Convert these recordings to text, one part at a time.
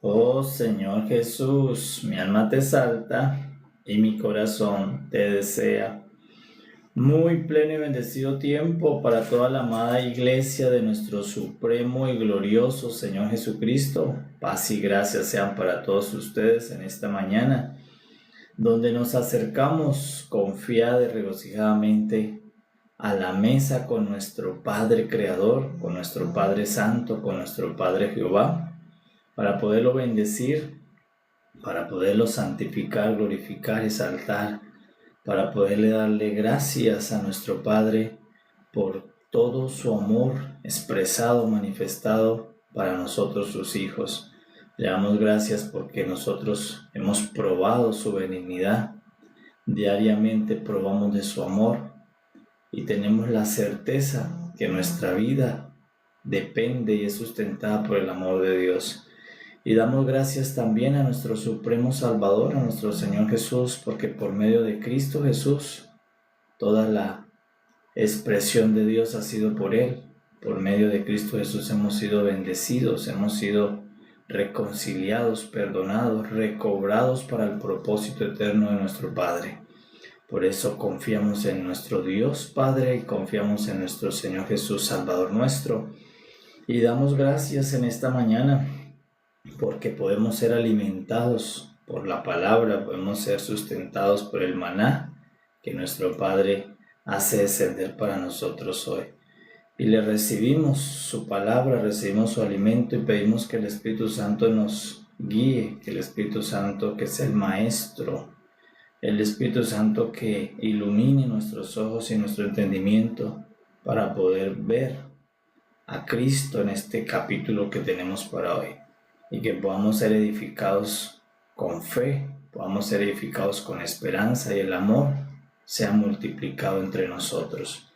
Oh Señor Jesús, mi alma te exalta y mi corazón te desea. Muy pleno y bendecido tiempo para toda la amada iglesia de nuestro supremo y glorioso Señor Jesucristo. Paz y gracia sean para todos ustedes en esta mañana, donde nos acercamos confiada y regocijadamente a la mesa con nuestro Padre Creador, con nuestro Padre Santo, con nuestro Padre Jehová, para poderlo bendecir, para poderlo santificar, glorificar, exaltar, para poderle darle gracias a nuestro Padre por todo su amor expresado, manifestado para nosotros sus hijos. Le damos gracias porque nosotros hemos probado su benignidad, diariamente probamos de su amor y tenemos la certeza que nuestra vida depende y es sustentada por el amor de Dios. Y damos gracias también a nuestro Supremo Salvador, a nuestro Señor Jesús, porque por medio de Cristo Jesús, toda la expresión de Dios ha sido por Él. Por medio de Cristo Jesús hemos sido bendecidos, hemos sido reconciliados, perdonados, recobrados para el propósito eterno de nuestro Padre. Por eso confiamos en nuestro Dios Padre y confiamos en nuestro Señor Jesús, Salvador nuestro. Y damos gracias en esta mañana porque podemos ser alimentados por la palabra, podemos ser sustentados por el maná que nuestro Padre hace descender para nosotros hoy. Y le recibimos su palabra, recibimos su alimento y pedimos que el Espíritu Santo nos guíe, que el Espíritu Santo, que es el Maestro, el Espíritu Santo que ilumine nuestros ojos y nuestro entendimiento para poder ver a Cristo en este capítulo que tenemos para hoy. Y que podamos ser edificados con fe, podamos ser edificados con esperanza y el amor sea multiplicado entre nosotros.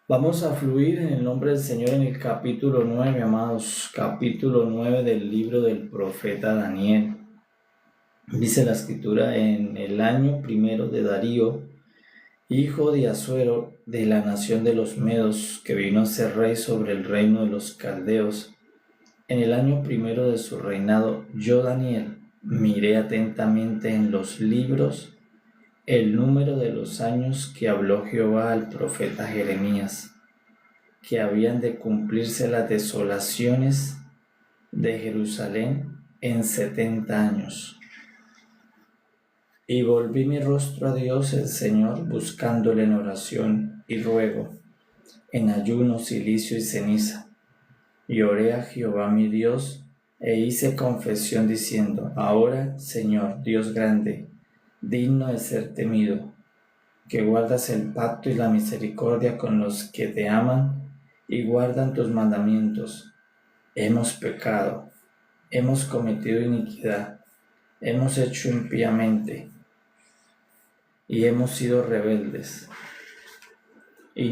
Vamos a fluir en el nombre del Señor en el capítulo 9, amados, capítulo 9 del libro del profeta Daniel. Dice la escritura: en el año primero de Darío, hijo de Asuero, de la nación de los Medos, que vino a ser rey sobre el reino de los caldeos, en el año primero de su reinado, yo, Daniel, miré atentamente en los libros el número de los años que habló Jehová al profeta Jeremías, que habían de cumplirse las desolaciones de Jerusalén en 70 años. Y volví mi rostro a Dios el Señor, buscándole en oración y ruego, en ayuno, cilicio y ceniza. Y oré a Jehová mi Dios, e hice confesión diciendo: ahora, Señor, Dios grande, digno de ser temido, que guardas el pacto y la misericordia con los que te aman y guardan tus mandamientos. Hemos pecado, hemos cometido iniquidad, hemos hecho impíamente y hemos sido rebeldes. Y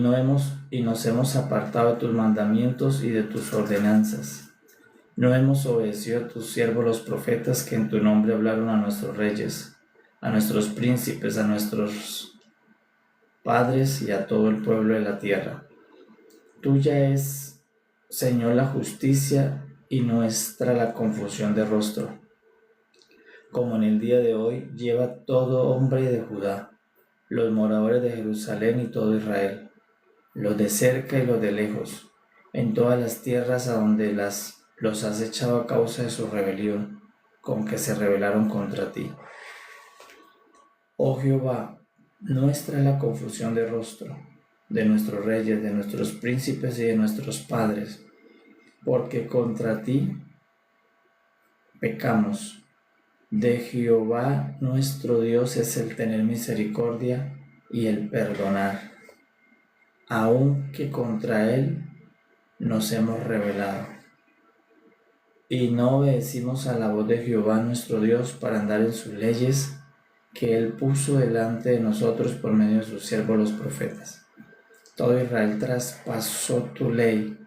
nos hemos apartado de tus mandamientos y de tus ordenanzas. No hemos obedecido a tus siervos los profetas, que en tu nombre hablaron a nuestros reyes, a nuestros príncipes, a nuestros padres y a todo el pueblo de la tierra. Tuya es, Señor, la justicia y nuestra la confusión de rostro. Como en el día de hoy lleva todo hombre de Judá, los moradores de Jerusalén y todo Israel, los de cerca y los de lejos, en todas las tierras a donde los has echado a causa de su rebelión, con que se rebelaron contra ti. Oh Jehová, nuestra es la confusión de rostro, de nuestros reyes, de nuestros príncipes y de nuestros padres, porque contra ti pecamos. De Jehová nuestro Dios es el tener misericordia y el perdonar, aunque contra Él nos hemos rebelado, y no obedecimos a la voz de Jehová nuestro Dios para andar en sus leyes que Él puso delante de nosotros por medio de sus siervos los profetas. Todo Israel traspasó tu ley,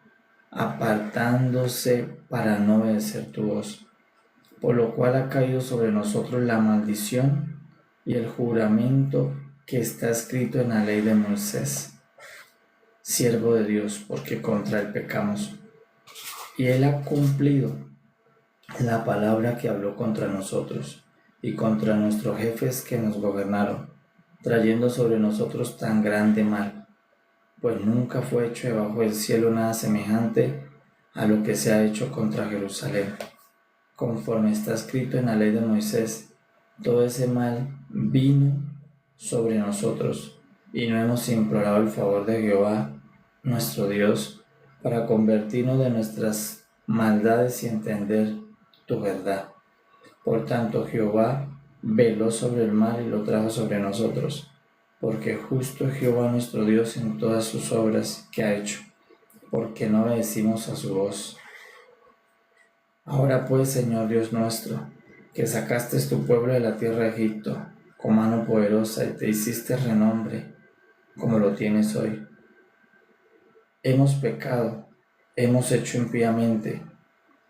apartándose para no obedecer tu voz, por lo cual ha caído sobre nosotros la maldición y el juramento que está escrito en la ley de Moisés, siervo de Dios, porque contra él pecamos. y Él ha cumplido la palabra que habló contra nosotros y contra nuestros jefes que nos gobernaron, trayendo sobre nosotros tan grande mal, pues nunca fue hecho debajo del cielo nada semejante a lo que se ha hecho contra Jerusalén. Conforme está escrito en la ley de Moisés, todo ese mal vino sobre nosotros, y no hemos implorado el favor de Jehová, nuestro Dios, para convertirnos de nuestras maldades y entender tu verdad. Por tanto, Jehová veló sobre el mal y lo trajo sobre nosotros, porque justo es Jehová nuestro Dios en todas sus obras que ha hecho, porque no obedecimos a su voz. Ahora pues, Señor Dios nuestro, que sacaste tu pueblo de la tierra de Egipto con mano poderosa y te hiciste renombre como lo tienes hoy. Hemos pecado, hemos hecho impíamente.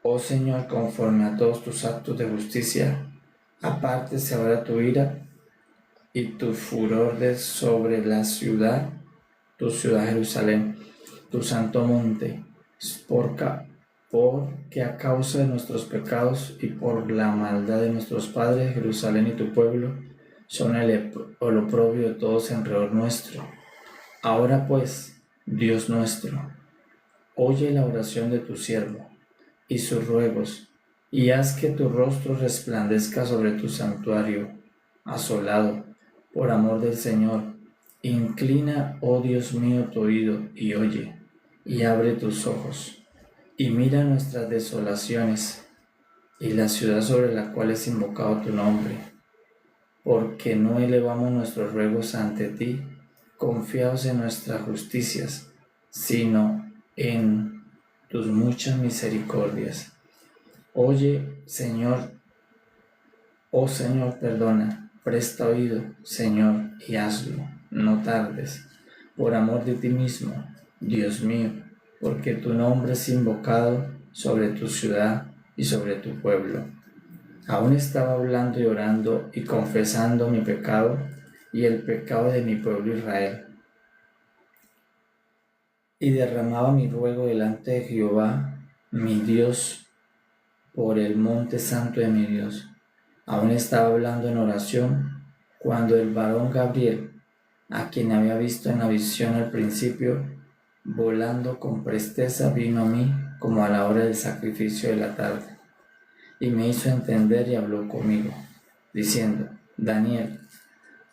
Oh Señor, conforme a todos tus actos de justicia, apártese ahora tu ira y tu furor de sobre la ciudad, tu ciudad Jerusalén, tu santo monte, porque a causa de nuestros pecados y por la maldad de nuestros padres, Jerusalén y tu pueblo son el oprobio de todos en alrededor nuestro. Ahora pues, Dios nuestro, oye la oración de tu siervo y sus ruegos, y haz que tu rostro resplandezca sobre tu santuario asolado, por amor del Señor. Inclina, oh Dios mío, tu oído y oye, y abre tus ojos, y mira nuestras desolaciones y la ciudad sobre la cual es invocado tu nombre, porque no elevamos nuestros ruegos ante ti, confiados en nuestras justicias, sino en tus muchas misericordias. Oye, Señor, oh Señor, perdona, presta oído, Señor, y hazlo, no tardes, por amor de ti mismo, Dios mío, porque tu nombre es invocado sobre tu ciudad y sobre tu pueblo. Aún estaba hablando y orando y confesando mi pecado y el pecado de mi pueblo Israel. Y derramaba mi ruego delante de Jehová, mi Dios, por el monte santo de mi Dios. Aún estaba hablando en oración cuando el varón Gabriel, a quien había visto en la visión al principio, volando con presteza vino a mí como a la hora del sacrificio de la tarde, y me hizo entender y habló conmigo, diciendo: Daniel,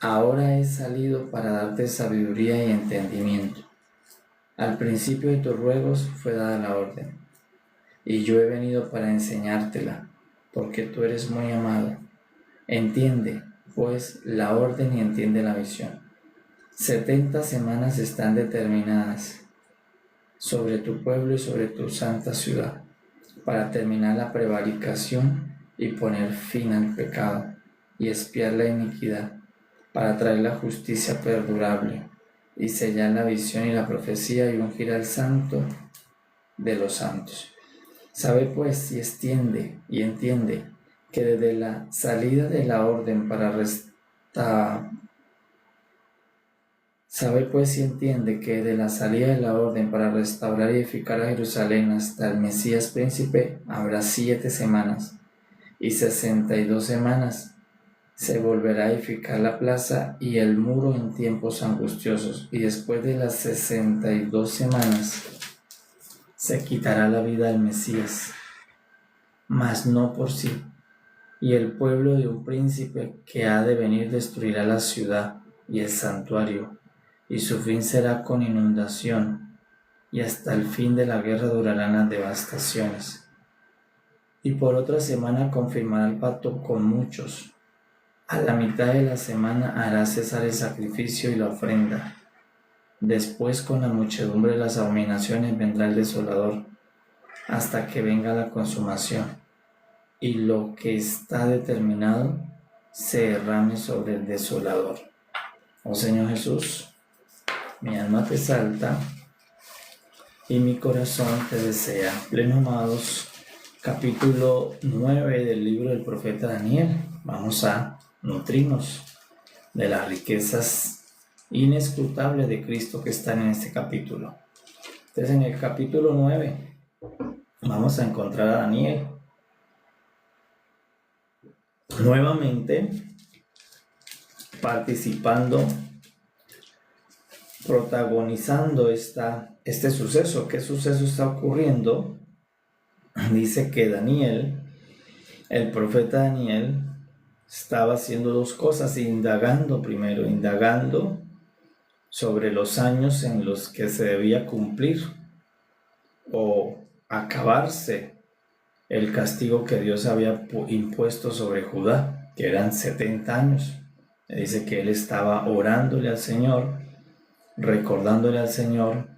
ahora he salido para darte sabiduría y entendimiento. Al principio de tus ruegos fue dada la orden, y yo he venido para enseñártela, porque tú eres muy amado. Entiende, pues, la orden y entiende la visión. 70 semanas están determinadas sobre tu pueblo y sobre tu santa ciudad, para terminar la prevaricación y poner fin al pecado, y expiar la iniquidad, para traer la justicia perdurable, y sellar la visión y la profecía, y ungir al santo de los santos. Sabe pues y extiende y entiende que desde la salida de la orden para restaurar y edificar a Jerusalén hasta el Mesías príncipe habrá 7 semanas, y 62 semanas se volverá a edificar la plaza y el muro en tiempos angustiosos, y después de las 62 semanas se quitará la vida del Mesías, mas no por sí, y el pueblo de un príncipe que ha de venir destruirá la ciudad y el santuario, y su fin será con inundación, y hasta el fin de la guerra durarán las devastaciones. Y por otra semana confirmará el pacto con muchos. A la mitad de la semana hará cesar el sacrificio y la ofrenda. Después, con la muchedumbre de las abominaciones, vendrá el desolador, hasta que venga la consumación, y lo que está determinado se derrame sobre el desolador. Oh Señor Jesús, mi alma te exalta y mi corazón te desea. Pleno amados, capítulo 9 del libro del profeta Daniel. Vamos a nutrirnos de las riquezas inescrutables de Cristo que están en este capítulo. Entonces, en el capítulo 9 vamos a encontrar a Daniel nuevamente participando, protagonizando este suceso. ¿Qué suceso está ocurriendo? Dice que Daniel, el profeta Daniel, estaba haciendo dos cosas, indagando sobre los años en los que se debía cumplir o acabarse el castigo que Dios había impuesto sobre Judá, que eran 70 años. Dice que él estaba orándole al Señor, recordándole al Señor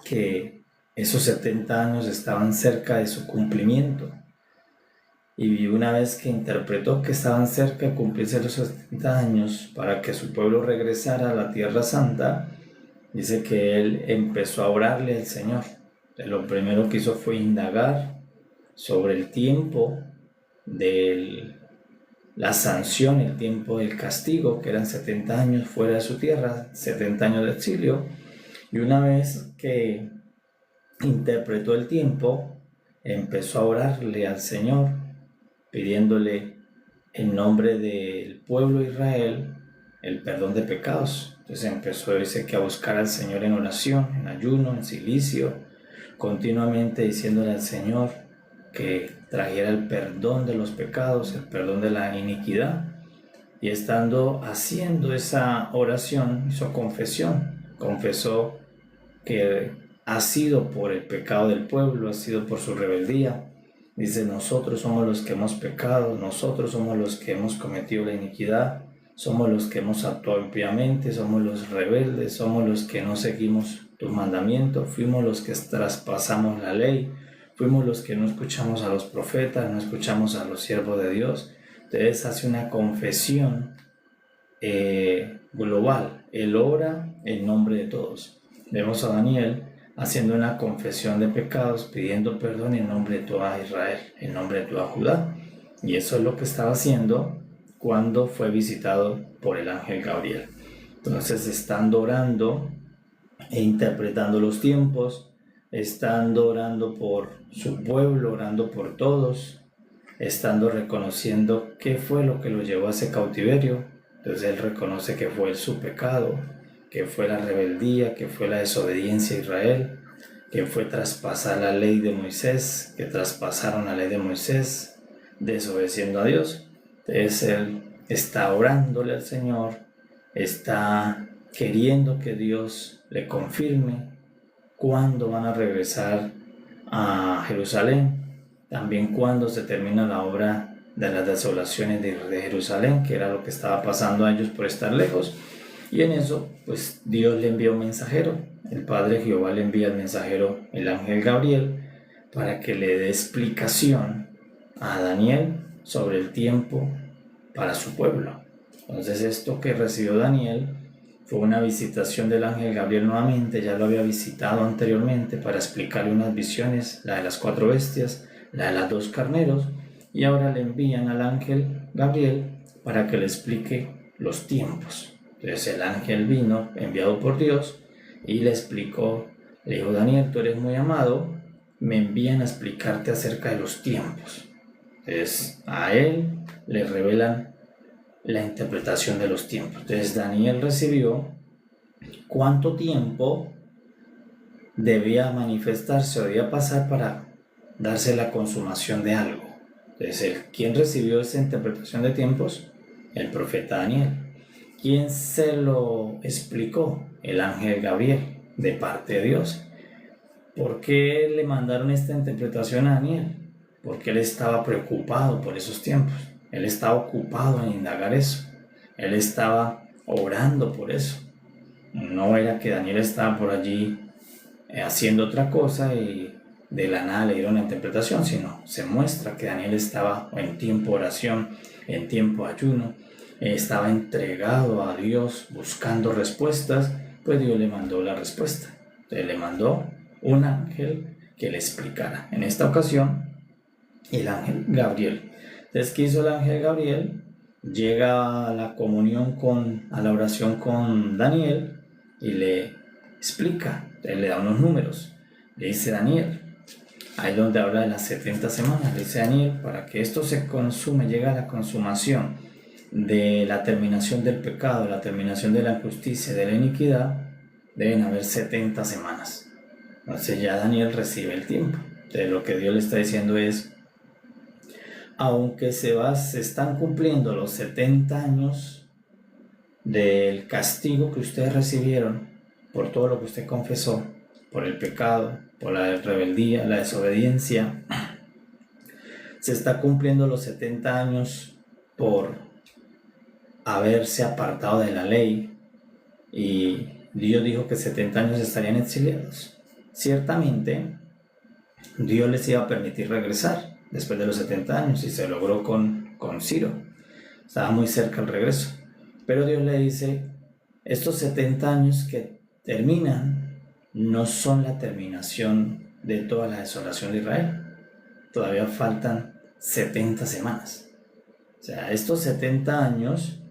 que esos 70 años estaban cerca de su cumplimiento. Y una vez que interpretó que estaban cerca de cumplirse los 70 años para que su pueblo regresara a la Tierra Santa, dice que él empezó a orarle al Señor. Lo primero que hizo fue indagar sobre el tiempo de la sanción, el tiempo del castigo, que eran 70 años fuera de su tierra, 70 años de exilio. Y una vez que interpretó el tiempo, empezó a orarle al Señor, pidiéndole en nombre del pueblo de Israel el perdón de pecados. Entonces empezó, dice, que a buscar al Señor en oración, en ayuno, en silicio, continuamente diciéndole al Señor que trajera el perdón de los pecados, el perdón de la iniquidad. Y estando haciendo esa oración, hizo confesión, confesó que ha sido por el pecado del pueblo, ha sido por su rebeldía. Dice, nosotros somos los que hemos pecado, nosotros somos los que hemos cometido la iniquidad, somos los que hemos actuado impíamente, somos los rebeldes, somos los que no seguimos tus mandamientos, fuimos los que traspasamos la ley, fuimos los que no escuchamos a los profetas, no escuchamos a los siervos de Dios. Entonces hace una confesión global, él ora en nombre de todos. Vemos a Daniel haciendo una confesión de pecados, pidiendo perdón en nombre de toda Israel, en nombre de toda Judá. Y eso es lo que estaba haciendo cuando fue visitado por el ángel Gabriel. Entonces, estando orando e interpretando los tiempos, estando orando por su pueblo, orando por todos, estando reconociendo qué fue lo que lo llevó a ese cautiverio. Entonces él reconoce que fue su pecado, que fue la rebeldía, que fue la desobediencia a Israel, que fue traspasar la ley de Moisés, que traspasaron la ley de Moisés, desobedeciendo a Dios. Entonces él está orándole al Señor, está queriendo que Dios le confirme cuándo van a regresar a Jerusalén, también cuándo se termina la obra de las desolaciones de Jerusalén, que era lo que estaba pasando a ellos por estar lejos. Y en eso, pues Dios le envía un mensajero, el Padre Jehová le envía el mensajero, el ángel Gabriel, para que le dé explicación a Daniel sobre el tiempo para su pueblo. Entonces esto que recibió Daniel fue una visitación del ángel Gabriel nuevamente, ya lo había visitado anteriormente para explicarle unas visiones, la de las 4 bestias, la de los 2 carneros, y ahora le envían al ángel Gabriel para que le explique los tiempos. Entonces el ángel vino, enviado por Dios, y le explicó, le dijo, Daniel, tú eres muy amado, me envían a explicarte acerca de los tiempos. Entonces a él le revelan la interpretación de los tiempos. Entonces Daniel recibió cuánto tiempo debía manifestarse o debía pasar para darse la consumación de algo. Entonces, ¿quién recibió esa interpretación de tiempos? El profeta Daniel. ¿Quién se lo explicó? El ángel Gabriel, de parte de Dios. ¿Por qué le mandaron esta interpretación a Daniel? Porque él estaba preocupado por esos tiempos. Él estaba ocupado en indagar eso. Él estaba orando por eso. No era que Daniel estaba por allí haciendo otra cosa y de la nada le dieron la interpretación, sino se muestra que Daniel estaba en tiempo de oración, en tiempo de ayuno, estaba entregado a Dios buscando respuestas, pues Dios le mandó la respuesta. Entonces le mandó un ángel que le explicara. En esta ocasión, el ángel Gabriel. Entonces, ¿qué hizo el ángel Gabriel? Llega a la comunión a la oración con Daniel y le explica, él le da unos números. Le dice, Daniel, Ahí donde habla de las 70 semanas, dice Daniel, para que esto se consume, llega a la consumación de la terminación del pecado, la terminación de la injusticia, de la iniquidad, deben haber 70 semanas. Entonces ya Daniel recibe el tiempo. Entonces lo que Dios le está diciendo es, aunque se están cumpliendo los 70 años del castigo que ustedes recibieron por todo lo que usted confesó, por el pecado, por la rebeldía, la desobediencia, se está cumpliendo los 70 años por haberse apartado de la ley, y Dios dijo que 70 años estarían exiliados. Ciertamente Dios les iba a permitir regresar después de los 70 años, y se logró con Ciro. Estaba muy cerca el regreso, pero Dios le dice, estos 70 años que terminan no son la terminación de toda la desolación de Israel. Todavía faltan 70 semanas. O sea, estos 70 años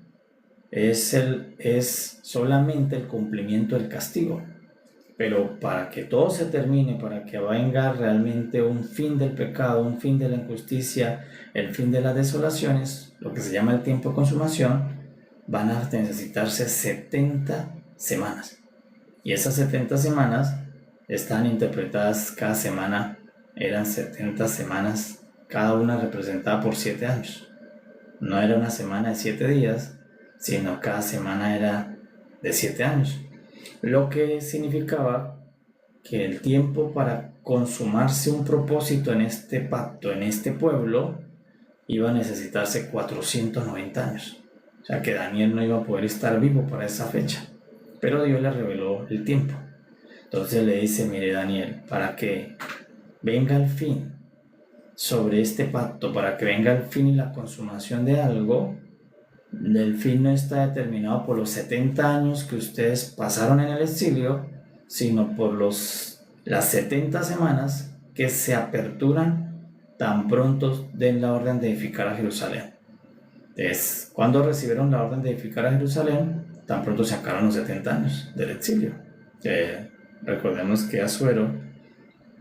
es solamente el cumplimiento del castigo. Pero para que todo se termine, para que venga realmente un fin del pecado, un fin de la injusticia, el fin de las desolaciones, lo que se llama el tiempo de consumación, van a necesitarse 70 semanas. Y esas 70 semanas están interpretadas, cada semana eran 70 semanas, cada una representada por 7 años. No era una semana de 7 días, sino cada semana era de 7 años. Lo que significaba que el tiempo para consumarse un propósito en este pacto, en este pueblo, iba a necesitarse 490 años. O sea que Daniel no iba a poder estar vivo para esa fecha. Pero Dios le reveló el tiempo. Entonces le dice, mire Daniel, para que venga el fin sobre este pacto, para que venga el fin y la consumación de algo, el fin no está determinado por los 70 años que ustedes pasaron en el exilio, sino por las 70 semanas que se aperturan tan pronto den la orden de edificar a Jerusalén. Entonces, cuando recibieron la orden de edificar a Jerusalén, tan pronto se acabaron los 70 años del exilio. Recordemos que Asuero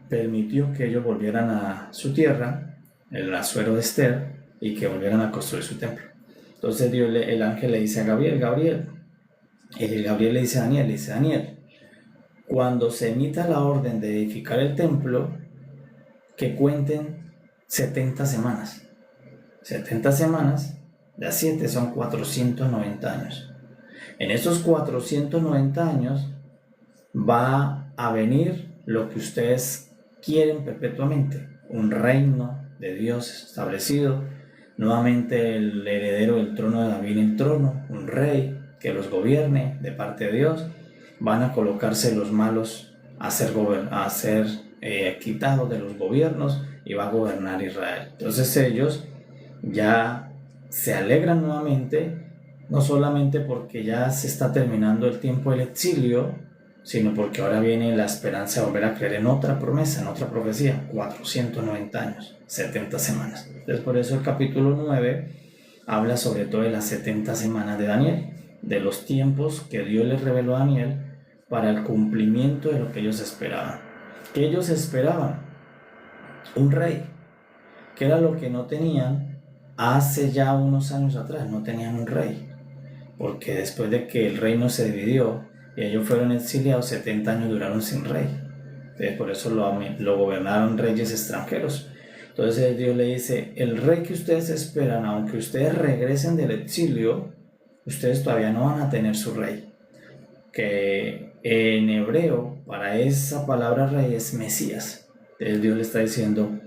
permitió que ellos volvieran a su tierra, el Asuero de Esther, y que volvieran a construir su templo. Entonces el ángel le dice a Gabriel, el Gabriel le dice a Daniel, Daniel, cuando se emita la orden de edificar el templo, que cuenten 70 semanas. 70 semanas, de a 7 son 490 años. En esos 490 años va a venir lo que ustedes quieren perpetuamente, un reino de Dios establecido, nuevamente el heredero del trono de David en trono, un rey que los gobierne de parte de Dios. Van a colocarse los malos a ser quitados de los gobiernos, y va a gobernar Israel. Entonces ellos ya se alegran nuevamente, no solamente porque ya se está terminando el tiempo del exilio, sino porque ahora viene la esperanza de volver a creer en otra promesa, en otra profecía. 490 años, 70 semanas. Entonces por eso el capítulo 9 habla sobre todo de las 70 semanas de Daniel, de los tiempos que Dios les reveló a Daniel para el cumplimiento de lo que ellos esperaban. ¿Qué ellos esperaban? Un rey, que era lo que no tenían hace ya unos años atrás. No tenían un rey, porque después de que el reino se dividió y ellos fueron exiliados, 70 años duraron sin rey. Entonces por eso lo gobernaron reyes extranjeros. Entonces Dios le dice, el rey que ustedes esperan, aunque ustedes regresen del exilio, ustedes todavía no van a tener su rey. Que en hebreo, para esa palabra rey es Mesías. Entonces Dios le está diciendo,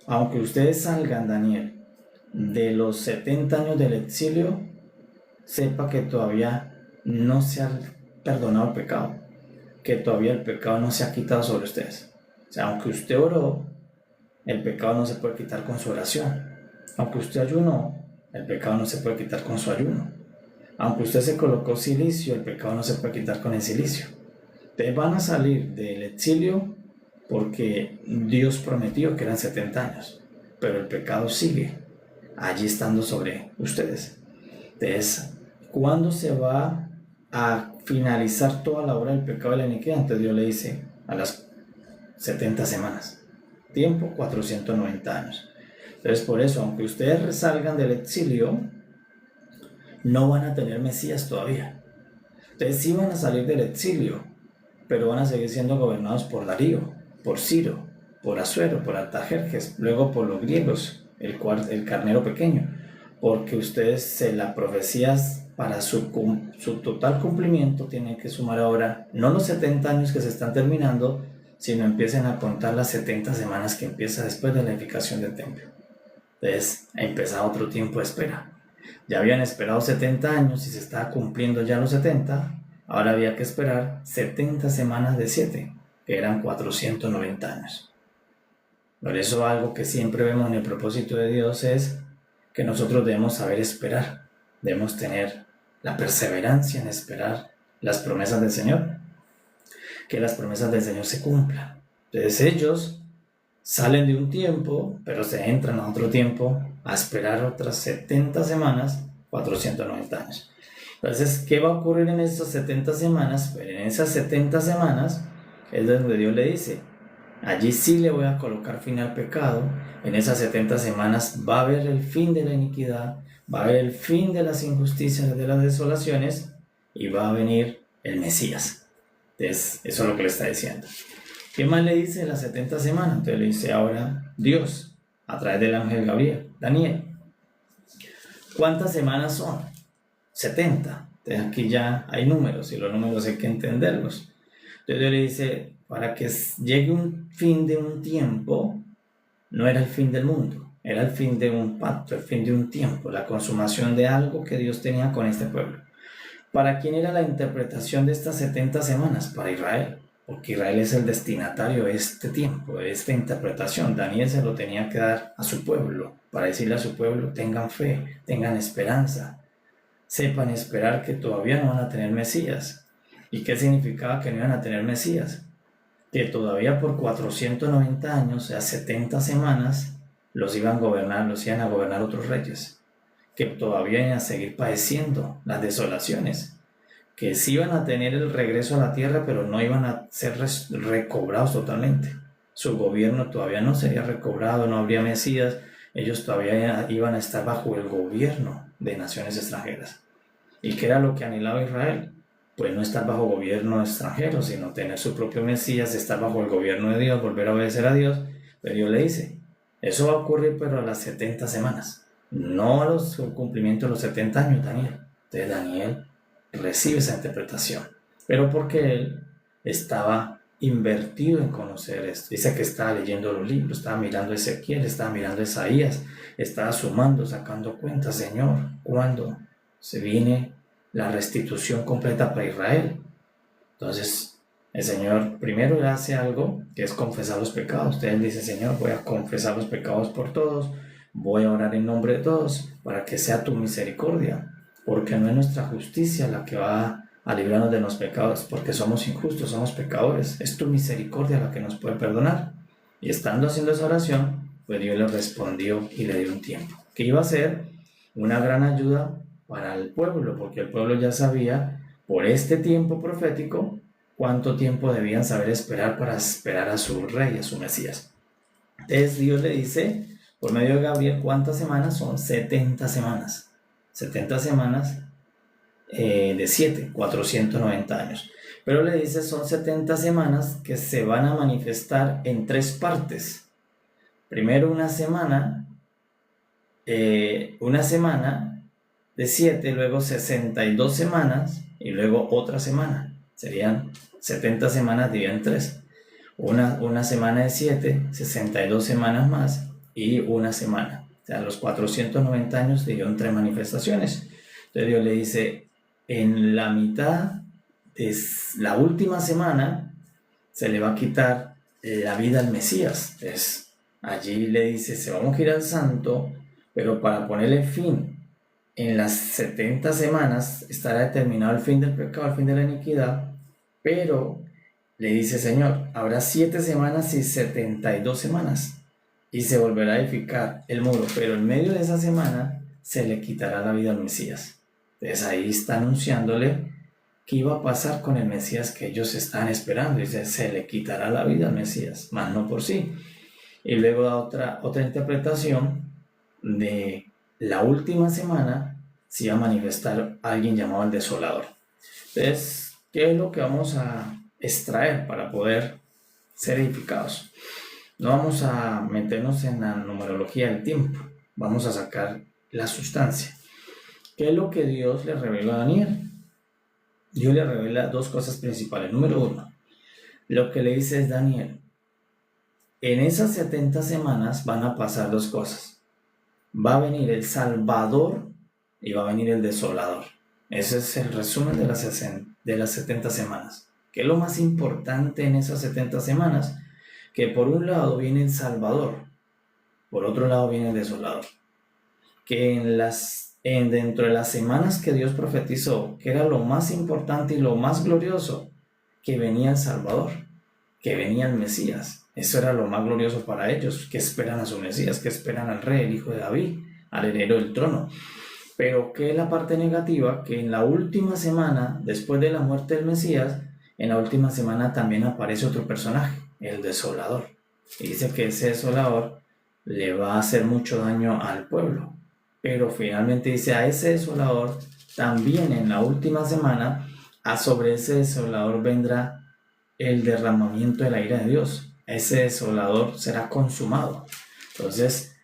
aunque ustedes salgan, Daniel, de los 70 años del exilio, sepa que todavía no se ha perdonado el pecado, que todavía el pecado no se ha quitado sobre ustedes. O sea, aunque usted oró, el pecado no se puede quitar con su oración. Aunque usted ayunó, el pecado no se puede quitar con su ayuno. Aunque usted se colocó silicio, el pecado no se puede quitar con el silicio. Ustedes van a salir del exilio porque Dios prometió que eran 70 años, pero el pecado sigue allí estando sobre ustedes. Entonces, ¿cuándo se va a finalizar toda la obra del pecado y la iniquidad? Entonces Dios le dice, a las 70 semanas. tiempo? 490 años. Entonces por eso, aunque ustedes salgan del exilio, no van a tener Mesías todavía. Ustedes sí van a salir del exilio, pero van a seguir siendo gobernados por Darío, por Ciro, por Asuero, por Artajerjes, luego por los griegos, el carnero pequeño, porque ustedes, las profecías para su total cumplimiento tienen que sumar ahora, no los 70 años que se están terminando, sino empiecen a contar las 70 semanas que empieza después de la edificación del templo. Entonces, empieza otro tiempo de espera. Ya habían esperado 70 años y se estaba cumpliendo ya los 70, ahora había que esperar 70 semanas de 7, que eran 490 años. Por eso algo que siempre vemos en el propósito de Dios es que nosotros debemos saber esperar, debemos tener la perseverancia en esperar las promesas del Señor, que las promesas del Señor se cumplan. Entonces ellos salen de un tiempo, pero se entran a otro tiempo a esperar otras 70 semanas, 490 años. Entonces, ¿qué va a ocurrir en esas 70 semanas? Pues en esas 70 semanas es donde Dios le dice, allí sí le voy a colocar fin al pecado. En esas 70 semanas va a haber el fin de la iniquidad, va a haber el fin de las injusticias, de las desolaciones, y va a venir el Mesías. Entonces, eso es lo que le está diciendo. ¿Qué más le dice en las 70 semanas? Entonces le dice ahora Dios, a través del ángel Gabriel, Daniel. ¿Cuántas semanas son? 70. Entonces aquí ya hay números y los números hay que entenderlos. Entonces Dios le dice, para que llegue un fin de un tiempo, no era el fin del mundo, era el fin de un pacto, el fin de un tiempo, la consumación de algo que Dios tenía con este pueblo. ¿Para quién era la interpretación de estas 70 semanas? Para Israel, porque Israel es el destinatario de este tiempo, de esta interpretación. Daniel se lo tenía que dar a su pueblo, para decirle a su pueblo, tengan fe, tengan esperanza, sepan esperar que todavía no van a tener Mesías. ¿Y qué significaba que no iban a tener Mesías? Que todavía por 490 años, o sea, 70 semanas, los iban a gobernar otros reyes, que todavía iban a seguir padeciendo las desolaciones, que sí iban a tener el regreso a la tierra, pero no iban a ser recobrados totalmente. Su gobierno todavía no sería recobrado, no habría Mesías, ellos todavía iban a estar bajo el gobierno de naciones extranjeras. ¿Y qué era lo que anhelaba Israel? Pues no estar bajo gobierno extranjero, sino tener su propio Mesías, estar bajo el gobierno de Dios, volver a obedecer a Dios. Pero Dios le dice, eso va a ocurrir pero a las 70 semanas, no a los cumplimientos de los 70 años, Daniel. Entonces Daniel recibe esa interpretación, pero porque él estaba invertido en conocer esto. Dice que estaba leyendo los libros, estaba mirando a Ezequiel, estaba mirando a Isaías, estaba sumando, sacando cuentas. Señor, ¿cuándo se viene la restitución completa para Israel? Entonces el Señor primero le hace algo que es confesar los pecados. Usted dice, Señor, voy a confesar los pecados por todos, voy a orar en nombre de todos para que sea tu misericordia, porque no es nuestra justicia la que va a librarnos de los pecados, porque somos injustos, somos pecadores, es tu misericordia la que nos puede perdonar. Y estando haciendo esa oración, pues Dios le respondió y le dio un tiempo, que iba a ser una gran ayuda para el pueblo, porque el pueblo ya sabía por este tiempo profético cuánto tiempo debían saber esperar para esperar a su rey, a su Mesías. Entonces Dios le dice, por medio de Gabriel, ¿cuántas semanas son? 70 semanas. 70 semanas de 7, 490 años. Pero le dice, son 70 semanas que se van a manifestar en 3 partes. Primero una semana de 7, luego 62 semanas y luego otra semana. Serían 70 semanas divididas en 3. Una semana de 7, 62 semanas más y una semana. O sea, los 490 años dividido en 3 manifestaciones. Entonces Dios le dice, en la mitad de la última semana se le va a quitar la vida al Mesías. Entonces allí le dice, se va a ungir al santo, pero para ponerle fin en las 70 semanas estará determinado el fin del pecado, el fin de la iniquidad, pero le dice, Señor, habrá 7 semanas y 72 semanas y se volverá a edificar el muro, pero en medio de esa semana se le quitará la vida al Mesías. Entonces ahí está anunciándole qué iba a pasar con el Mesías que ellos están esperando. Dice, se le quitará la vida al Mesías, mas no por sí. Y luego da otra interpretación de la última semana se va a manifestar alguien llamado el desolador. Entonces, ¿qué es lo que vamos a extraer para poder ser edificados? No vamos a meternos en la numerología del tiempo, vamos a sacar la sustancia. ¿Qué es lo que Dios le reveló a Daniel? Dios le revela dos cosas principales. Número uno, lo que le dice es: Daniel, en esas 70 semanas van a pasar dos cosas. Va a venir el Salvador y va a venir el desolador. Ese es el resumen de las 70 semanas. ¿Qué es lo más importante en esas 70 semanas? Que por un lado viene el Salvador, por otro lado viene el desolador. Que dentro de las semanas que Dios profetizó, que era lo más importante y lo más glorioso, que venía el Salvador, que venía el Mesías. Eso era lo más glorioso para ellos, que esperan a su Mesías, que esperan al Rey, el Hijo de David, al heredero del trono. Pero ¿qué es la parte negativa? Que en la última semana, después de la muerte del Mesías, en la última semana también aparece otro personaje, el desolador. Y dice que ese desolador le va a hacer mucho daño al pueblo. Pero finalmente dice: a ese desolador también en la última semana, sobre ese desolador vendrá el derramamiento de la ira de Dios. Ese desolador será consumado. Entonces,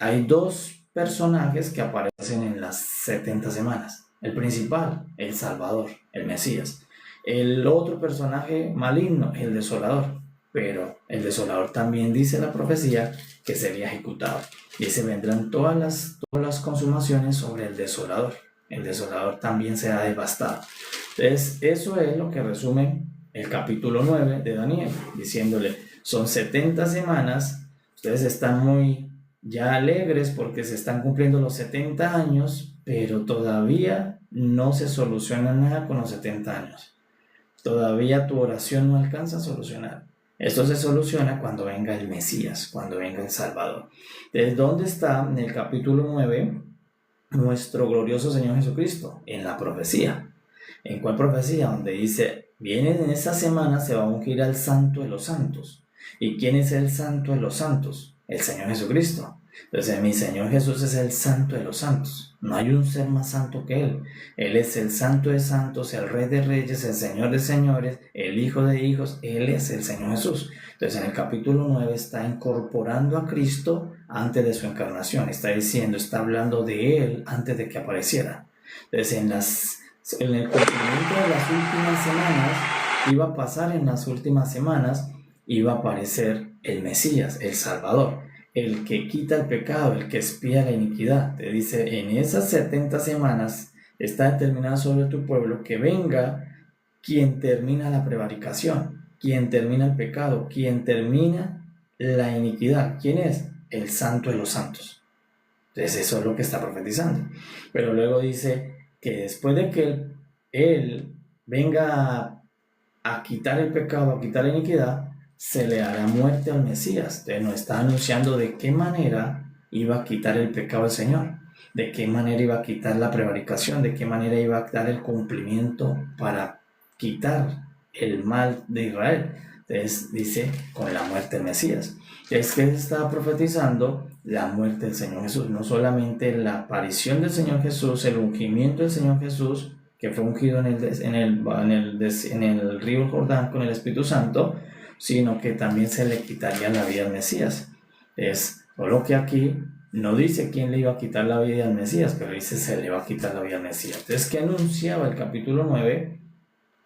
hay dos personajes que aparecen en las 70 semanas. El principal, el Salvador, el Mesías. El otro personaje maligno, el desolador. Pero el desolador también dice la profecía que sería ejecutado. Y se vendrán todas las consumaciones sobre el desolador. El desolador también será devastado. Entonces, eso es lo que resume el capítulo 9 de Daniel, diciéndole: son 70 semanas, ustedes están muy ya alegres porque se están cumpliendo los 70 años, pero todavía no se soluciona nada con los 70 años. Todavía tu oración no alcanza a solucionar. Esto se soluciona cuando venga el Mesías, cuando venga el Salvador. ¿Desde dónde está en el capítulo 9 nuestro glorioso Señor Jesucristo? En la profecía. ¿En cuál profecía? Donde dice: viene en esa semana, se va a ungir al Santo de los Santos. ¿Y quién es el Santo de los Santos? El Señor Jesucristo. Entonces, mi Señor Jesús es el Santo de los Santos. No hay un ser más santo que Él. Él es el Santo de Santos, el Rey de Reyes, el Señor de Señores, el Hijo de Hijos. Él es el Señor Jesús. Entonces, en el capítulo 9 está incorporando a Cristo antes de su encarnación. Está diciendo, está hablando de Él antes de que apareciera. Entonces, en el cumplimiento de las últimas semanas, iba a pasar en las últimas semanas, iba a aparecer el Mesías, el Salvador, el que quita el pecado, el que expía la iniquidad. Te dice: en esas 70 semanas está determinado sobre tu pueblo que venga quien termina la prevaricación, quien termina el pecado, quien termina la iniquidad. ¿Quién es? El Santo de los Santos. Entonces eso es lo que está profetizando. Pero luego dice que después de que Él venga a quitar el pecado, a quitar la iniquidad, se le hará muerte al Mesías. Entonces nos está anunciando de qué manera iba a quitar el pecado el Señor, de qué manera iba a quitar la prevaricación, de qué manera iba a dar el cumplimiento para quitar el mal de Israel. Entonces dice: con la muerte del Mesías. Es que está profetizando la muerte del Señor Jesús, no solamente la aparición del Señor Jesús, el ungimiento del Señor Jesús, que fue ungido en el río Jordán con el Espíritu Santo, sino que también se le quitaría la vida al Mesías. Es solo que aquí no dice quién le iba a quitar la vida al Mesías, pero dice: se le va a quitar la vida al Mesías. Entonces, ¿qué anunciaba el capítulo 9?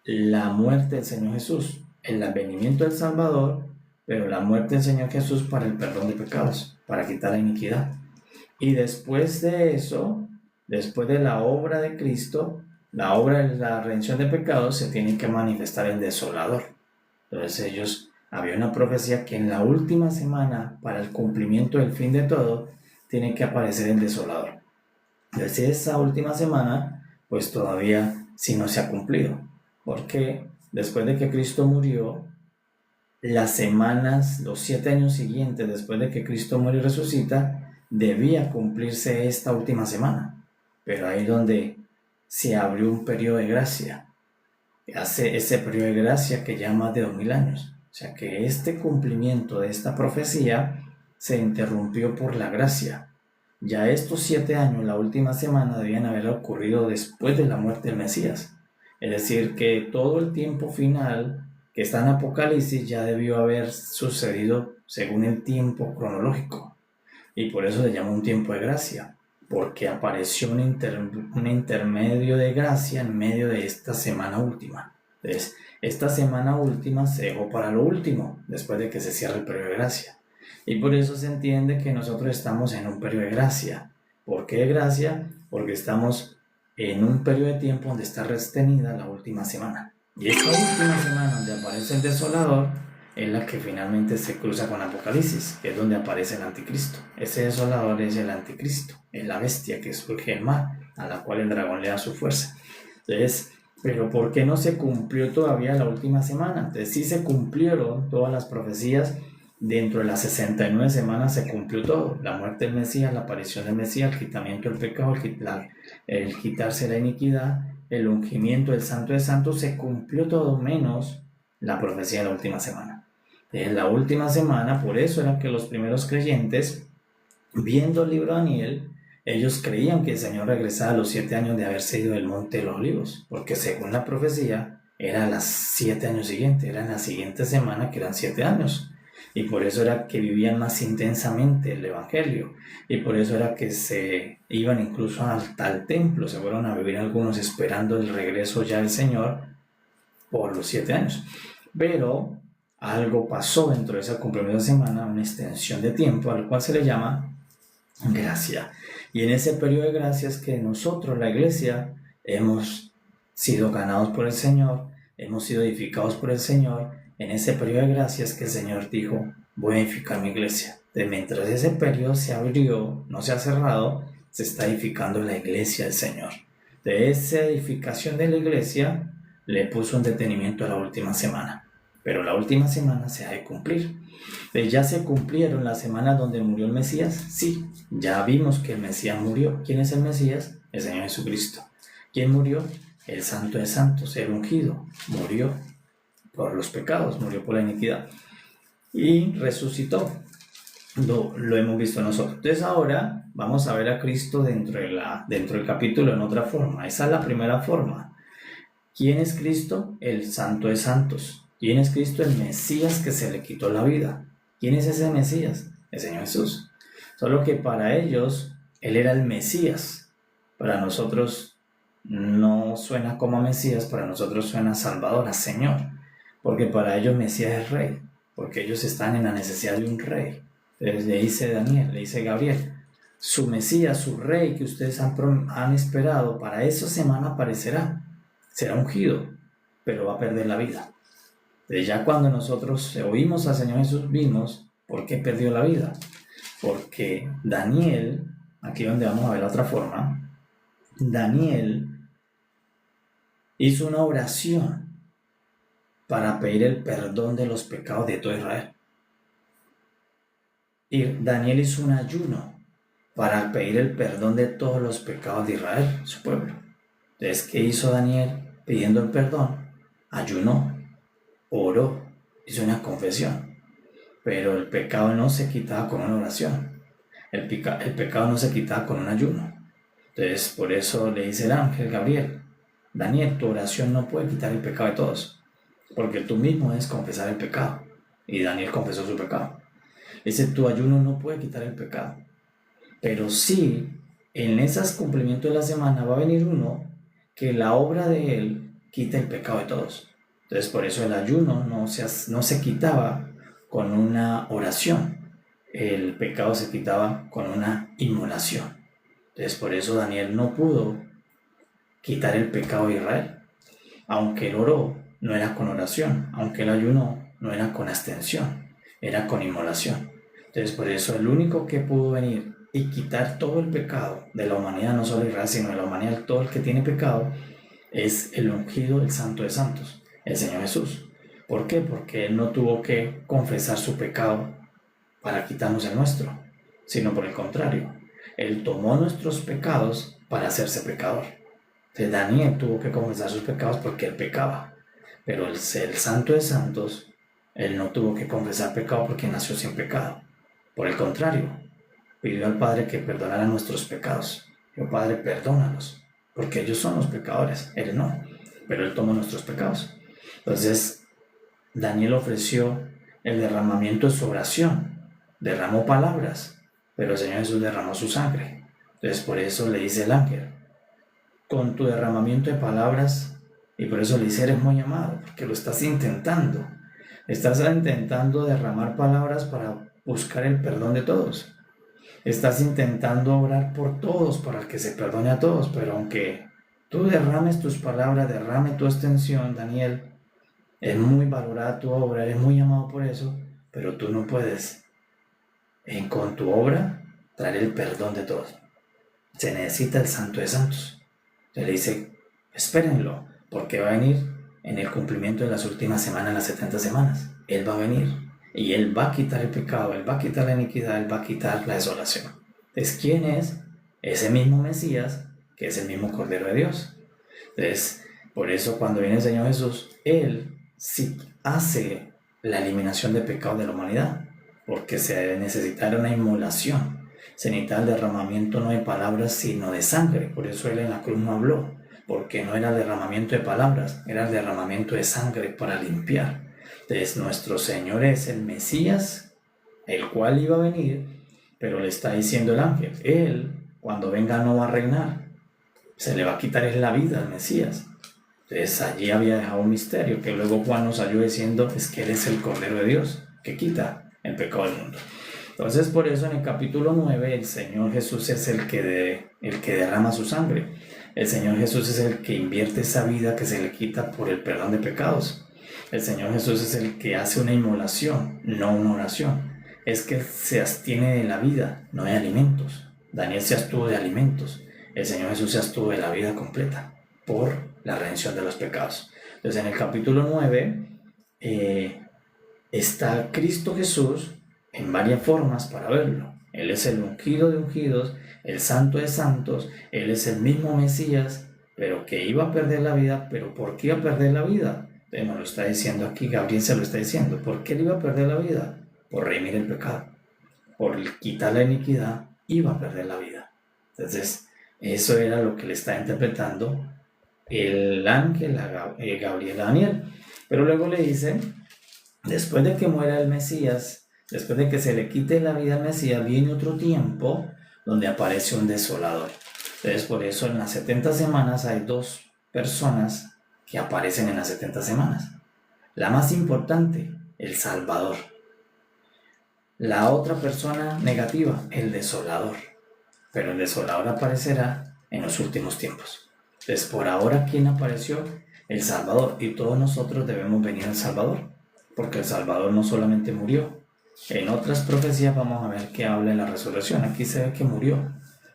La muerte del Señor Jesús, el advenimiento del Salvador, pero la muerte del Señor Jesús para el perdón de pecados, para quitar la iniquidad. Y después de eso, después de la obra de Cristo, la obra de la redención de pecados, se tiene que manifestar el desolador. Entonces había una profecía que en la última semana, para el cumplimiento del fin de todo, tiene que aparecer el desolador. Entonces esa última semana, pues todavía sí no se ha cumplido, porque después de que Cristo murió, las semanas, los 7 años siguientes después de que Cristo muere y resucita, debía cumplirse esta última semana. Pero ahí es donde se abrió un periodo de gracia. Hace ese periodo de gracia que ya más de 2000 años. O sea que este cumplimiento de esta profecía se interrumpió por la gracia. Ya estos 7 años, la última semana, debían haber ocurrido después de la muerte del Mesías. Es decir, que todo el tiempo final que está en Apocalipsis ya debió haber sucedido según el tiempo cronológico. Y por eso se llama un tiempo de gracia, porque apareció un intermedio de gracia en medio de esta semana última. Entonces, esta semana última se dejó para lo último, después de que se cierre el periodo de gracia. Y por eso se entiende que nosotros estamos en un periodo de gracia. ¿Por qué de gracia? Porque estamos en un periodo de tiempo donde está retenida la última semana. Y esta última semana donde aparece el desolador es la que finalmente se cruza con Apocalipsis, que es donde aparece el anticristo. Ese desolador es el anticristo, es la bestia que surge del mar, a la cual el dragón le da su fuerza. Entonces, pero ¿por qué no se cumplió todavía la última semana? Entonces sí se cumplieron todas las profecías. Dentro de las 69 semanas se cumplió todo: la muerte del Mesías, la aparición del Mesías, el quitamiento del pecado, el quitarse la iniquidad, el ungimiento del Santo de Santos. Se cumplió todo menos la profecía de la última semana. En la última semana, por eso era que los primeros creyentes, viendo el libro de Daniel, ellos creían que el Señor regresaba a los 7 años de haberse ido del Monte de los Olivos, porque según la profecía era a los 7 años siguientes, era en la siguiente semana, que eran 7 años. Y por eso era que vivían más intensamente el Evangelio. Y por eso era que se iban incluso hasta el templo. Se fueron a vivir algunos esperando el regreso ya del Señor por los 7 años. Pero algo pasó dentro de esa cumplimiento de semana, una extensión de tiempo, al cual se le llama gracia. Y en ese periodo de gracia es que nosotros, la iglesia, hemos sido ganados por el Señor, hemos sido edificados por el Señor. En ese periodo de gracia es que el Señor dijo: voy a edificar mi iglesia. De mientras ese periodo se abrió, no se ha cerrado, se está edificando la iglesia del Señor. De esa edificación de la iglesia le puso un detenimiento a la última semana. Pero la última semana se ha de cumplir. ¿Ya se cumplieron las semanas donde murió el Mesías? Sí, ya vimos que el Mesías murió. ¿Quién es el Mesías? El Señor Jesucristo. ¿Quién murió? El Santo de Santos, el ungido. Murió por los pecados, murió por la iniquidad y resucitó. Lo hemos visto nosotros. Entonces ahora vamos a ver a Cristo dentro del capítulo en otra forma. Esa es la primera forma. ¿Quién es Cristo? El Santo de Santos. ¿Quién es Cristo? El Mesías que se le quitó la vida. ¿Quién es ese Mesías? El Señor Jesús. Solo que para ellos Él era el Mesías. Para nosotros no suena como Mesías, para nosotros suena Salvador, a Señor. Porque para ellos Mesías es rey, porque ellos están en la necesidad de un rey. Entonces le dice Daniel, le dice Gabriel: su Mesías, su rey que ustedes han esperado, para esa semana aparecerá. Será ungido, pero va a perder la vida. Entonces ya cuando nosotros oímos al Señor Jesús, vimos por qué perdió la vida. Porque Daniel, aquí donde vamos a ver la otra forma, Daniel hizo una oración para pedir el perdón de los pecados de todo Israel. Y Daniel hizo un ayuno para pedir el perdón de todos los pecados de Israel, su pueblo. Entonces, ¿qué hizo Daniel pidiendo el perdón? Ayunó, oró, hizo una confesión. Pero el pecado no se quitaba con una oración. El pecado no se quitaba con un ayuno. Entonces, por eso le dice el ángel Gabriel: Daniel, tu oración no puede quitar el pecado de todos, porque tú mismo debes confesar el pecado. Y Daniel confesó su pecado. Dice: tu ayuno no puede quitar el pecado, pero sí, en esos cumplimientos de la semana va a venir uno que la obra de él quita el pecado de todos. Entonces por eso el ayuno no se quitaba con una oración, el pecado se quitaba con una inmolación. Entonces por eso Daniel no pudo quitar el pecado de Israel. Aunque él oró, no era con oración. Aunque él ayunó, no era con abstención, era con inmolación. Entonces por eso el único que pudo venir y quitar todo el pecado de la humanidad, no solo de Israel, sino de la humanidad, todo el que tiene pecado, es el ungido, el Santo de Santos, el Señor Jesús. ¿Por qué? Porque Él no tuvo que confesar su pecado para quitarnos el nuestro, sino por el contrario, Él tomó nuestros pecados para hacerse pecador. Entonces Daniel tuvo que confesar sus pecados porque él pecaba, pero el Santo de Santos, Él no tuvo que confesar pecado porque nació sin pecado. Por el contrario, pidió al Padre que perdonara nuestros pecados. Dijo, Padre, perdónalos, porque ellos son los pecadores, Él no, pero Él tomó nuestros pecados. Entonces, Daniel ofreció el derramamiento de su oración, derramó palabras, pero el Señor Jesús derramó su sangre. Entonces, por eso le dice el ángel, con tu derramamiento de palabras, y por eso le dice, eres muy amado, porque lo estás intentando. Estás intentando derramar palabras para buscar el perdón de todos. Estás intentando orar por todos para que se perdone a todos, pero aunque tú derrames tus palabras, derrame tu extensión, Daniel, es muy valorada tu obra, eres muy amado por eso, pero tú no puedes con tu obra traer el perdón de todos. Se necesita el Santo de Santos. Se le dice, espérenlo, porque va a venir en el cumplimiento de las últimas semanas, las 70 semanas. Él va a venir y Él va a quitar el pecado, Él va a quitar la iniquidad, Él va a quitar la desolación. Entonces, ¿quién es? Ese mismo Mesías, que es el mismo Cordero de Dios. Entonces, por eso cuando viene el Señor Jesús, Él sí hace la eliminación de pecado de la humanidad, porque se necesitara una inmolación, se necesitaba el derramamiento no de palabras, sino de sangre. Por eso Él en la cruz no habló, porque no era el derramamiento de palabras, era el derramamiento de sangre para limpiar. Entonces, nuestro Señor es el Mesías, el cual iba a venir, pero le está diciendo el ángel, Él, cuando venga, no va a reinar, se le va a quitar la vida al Mesías. Entonces, allí había dejado un misterio, que luego Juan nos salió diciendo, es que Él es el Cordero de Dios, que quita el pecado del mundo. Entonces, por eso en el capítulo 9, el Señor Jesús es el que derrama su sangre. El Señor Jesús es el que invierte esa vida que se le quita por el perdón de pecados. El Señor Jesús es el que hace una inmolación, no una oración. Es que se abstiene de la vida, no de alimentos. Daniel se abstuvo de alimentos. El Señor Jesús se abstuvo de la vida completa por la redención de los pecados. Entonces, en el capítulo 9 está Cristo Jesús en varias formas para verlo. Él es el ungido de ungidos, el santo de santos, Él es el mismo Mesías, pero que iba a perder la vida. ¿Pero por qué iba a perder la vida? Entonces nos lo está diciendo aquí, Gabriel se lo está diciendo. ¿Por qué él iba a perder la vida? Por redimir el pecado, por quitar la iniquidad, iba a perder la vida. Entonces, eso era lo que le está interpretando el ángel Gabriel a Daniel. Pero luego le dice, después de que muera el Mesías, después de que se le quite la vida al Mesías, viene otro tiempo donde aparece un desolador. Entonces, por eso en las 70 semanas hay dos personas que aparecen en las 70 semanas. La más importante, el Salvador. La otra persona negativa, el desolador. Pero el desolador aparecerá en los últimos tiempos. Entonces, por ahora, ¿quién apareció? El Salvador. Y todos nosotros debemos venir al Salvador, porque el Salvador no solamente murió. En otras profecías vamos a ver que habla de la resurrección. Aquí se ve que murió,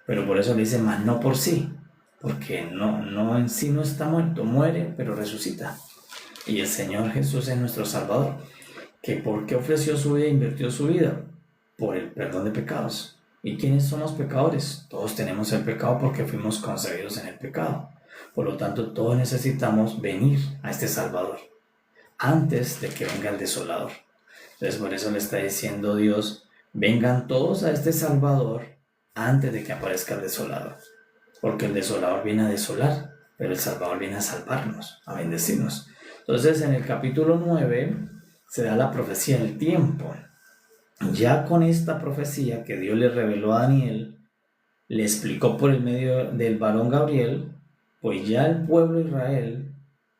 pero por eso le dice, más no por sí, porque no en sí no está muerto, muere, pero resucita. Y el Señor Jesús es nuestro Salvador, que ¿por qué ofreció su vida e invirtió su vida? Por el perdón de pecados. ¿Y quiénes son los pecadores? Todos tenemos el pecado porque fuimos concebidos en el pecado. Por lo tanto, todos necesitamos venir a este Salvador antes de que venga el desolador. Entonces, por eso le está diciendo Dios, vengan todos a este Salvador antes de que aparezca el desolador. Porque el desolador viene a desolar, pero el Salvador viene a salvarnos, a bendecirnos. Entonces, en el capítulo 9 se da la profecía del tiempo. Ya con esta profecía que Dios le reveló a Daniel, le explicó por el medio del varón Gabriel, pues ya el pueblo de Israel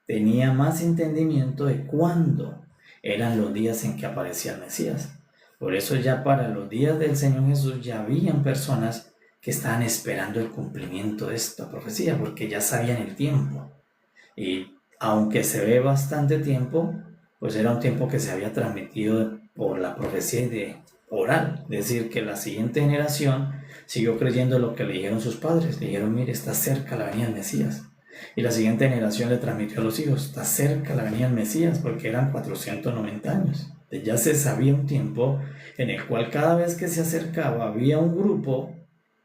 tenía más entendimiento de cuándo eran los días en que aparecía el Mesías. Por eso ya para los días del Señor Jesús ya habían personas que estaban esperando el cumplimiento de esta profecía, porque ya sabían el tiempo. Y aunque se ve bastante tiempo, pues era un tiempo que se había transmitido por la profecía de oral. Es decir, que la siguiente generación siguió creyendo lo que le dijeron sus padres. Le dijeron, mire, está cerca la venida del Mesías. Y la siguiente generación le transmitió a los hijos, está cerca la venida del Mesías, porque eran 490 años. Ya se sabía un tiempo en el cual cada vez que se acercaba había un grupo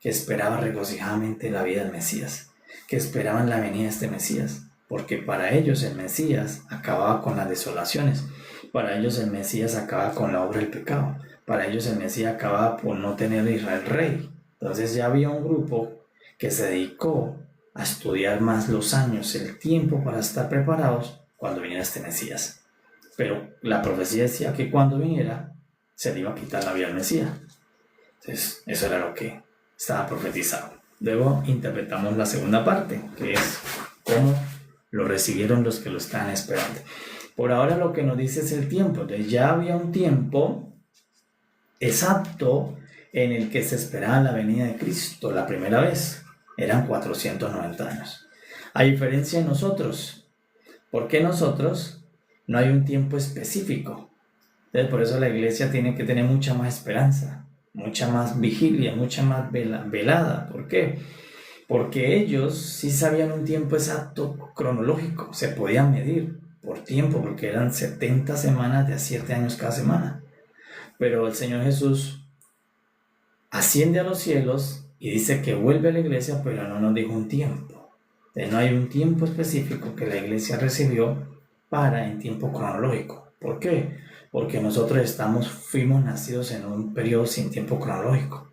que esperaba regocijadamente la vida del Mesías, que esperaban la venida de este Mesías, porque para ellos el Mesías acababa con las desolaciones, para ellos el Mesías acababa con la obra del pecado, para ellos el Mesías acababa por no tener Israel rey. Entonces ya había un grupo que se dedicó a estudiar más los años, el tiempo para estar preparados cuando viniera este Mesías. Pero la profecía decía que cuando viniera se le iba a quitar la vida al Mesías. Entonces eso era lo que estaba profetizado. Luego interpretamos la segunda parte, que es cómo lo recibieron los que lo estaban esperando. Por ahora lo que nos dice es el tiempo. Entonces ya había un tiempo exacto en el que se esperaba la venida de Cristo la primera vez. Eran 490 años. A diferencia de nosotros. ¿Por qué nosotros no hay un tiempo específico? Entonces por eso la iglesia tiene que tener mucha más esperanza, mucha más vigilia, mucha más velada. ¿Por qué? Porque ellos sí sabían un tiempo exacto cronológico, se podían medir por tiempo, porque eran 70 semanas de a 7 años cada semana. Pero el Señor Jesús asciende a los cielos y dice que vuelve a la iglesia, pero no nos dijo un tiempo. Entonces no hay un tiempo específico que la iglesia recibió para en tiempo cronológico. ¿Por qué? Porque nosotros fuimos nacidos en un periodo sin tiempo cronológico.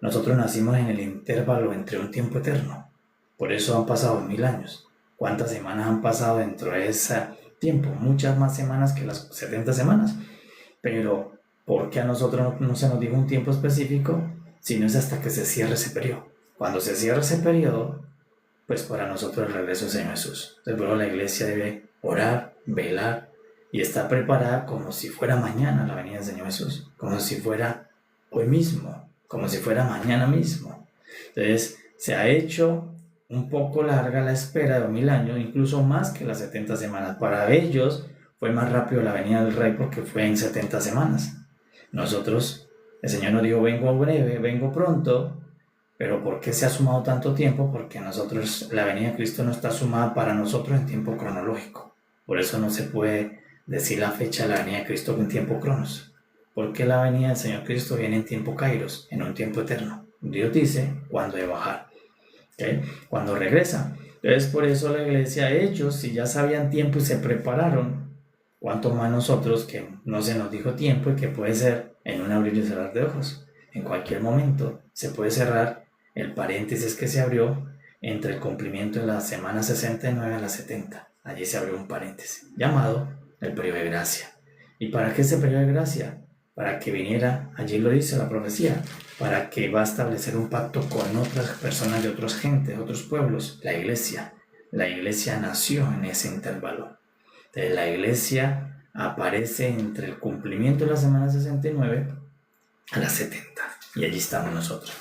Nosotros nacimos en el intervalo entre un tiempo eterno. Por eso han pasado 1000 años. ¿Cuántas semanas han pasado dentro de ese tiempo? Muchas más semanas que las 70 semanas. Pero ¿por qué a nosotros no se nos dijo un tiempo específico? Si no es hasta que se cierre ese periodo. Cuando se cierra ese periodo, pues para nosotros el regreso del Señor Jesús. Entonces, luego la iglesia debe orar, velar y estar preparada como si fuera mañana la venida del Señor Jesús. Como si fuera hoy mismo, como si fuera mañana mismo. Entonces, se ha hecho un poco larga la espera de 1000 años, incluso más que las 70 semanas. Para ellos fue más rápido la venida del Rey porque fue en 70 semanas. Nosotros, el Señor nos dijo, vengo breve, vengo pronto, pero ¿por qué se ha sumado tanto tiempo? Porque nosotros, la venida de Cristo no está sumada para nosotros en tiempo cronológico. Por eso no se puede decir la fecha de la venida de Cristo en tiempo cronos. Porque la venida del Señor Cristo viene en tiempo kairos, en un tiempo eterno. Dios dice cuándo debe bajar, ¿okay? Cuando regresa. Entonces por eso la iglesia, ellos, si ya sabían tiempo y se prepararon, cuánto más nosotros que no se nos dijo tiempo y que puede ser en un abrir y cerrar de ojos. En cualquier momento se puede cerrar el paréntesis que se abrió entre el cumplimiento de la semana 69 a la 70. Allí se abrió un paréntesis llamado el periodo de gracia. ¿Y para qué ese periodo de gracia? Para que viniera, allí lo dice la profecía, para que va a establecer un pacto con otras personas de otras gentes, otros pueblos, la iglesia. La iglesia nació en ese intervalo. Entonces, la iglesia aparece entre el cumplimiento de la semana 69 a las 70. Y allí estamos nosotros.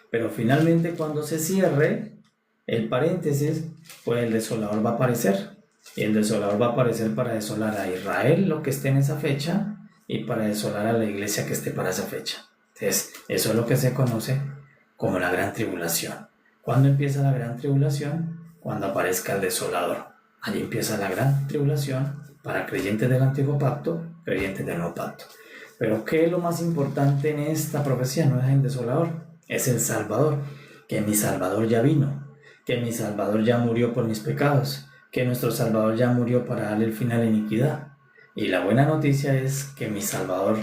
Pero finalmente cuando se cierre el paréntesis, pues el desolador va a aparecer. Y el desolador va a aparecer para desolar a Israel, lo que esté en esa fecha, y para desolar a la iglesia que esté para esa fecha. Entonces, eso es lo que se conoce como la gran tribulación. ¿Cuándo empieza la gran tribulación? Cuando aparezca el desolador. Allí empieza la gran tribulación para creyentes del antiguo pacto, creyentes del nuevo pacto. Pero ¿qué es lo más importante en esta profecía? No es el desolador, es el Salvador. Que mi Salvador ya vino, que mi Salvador ya murió por mis pecados, que nuestro Salvador ya murió para darle el fin a la iniquidad. Y la buena noticia es que mi Salvador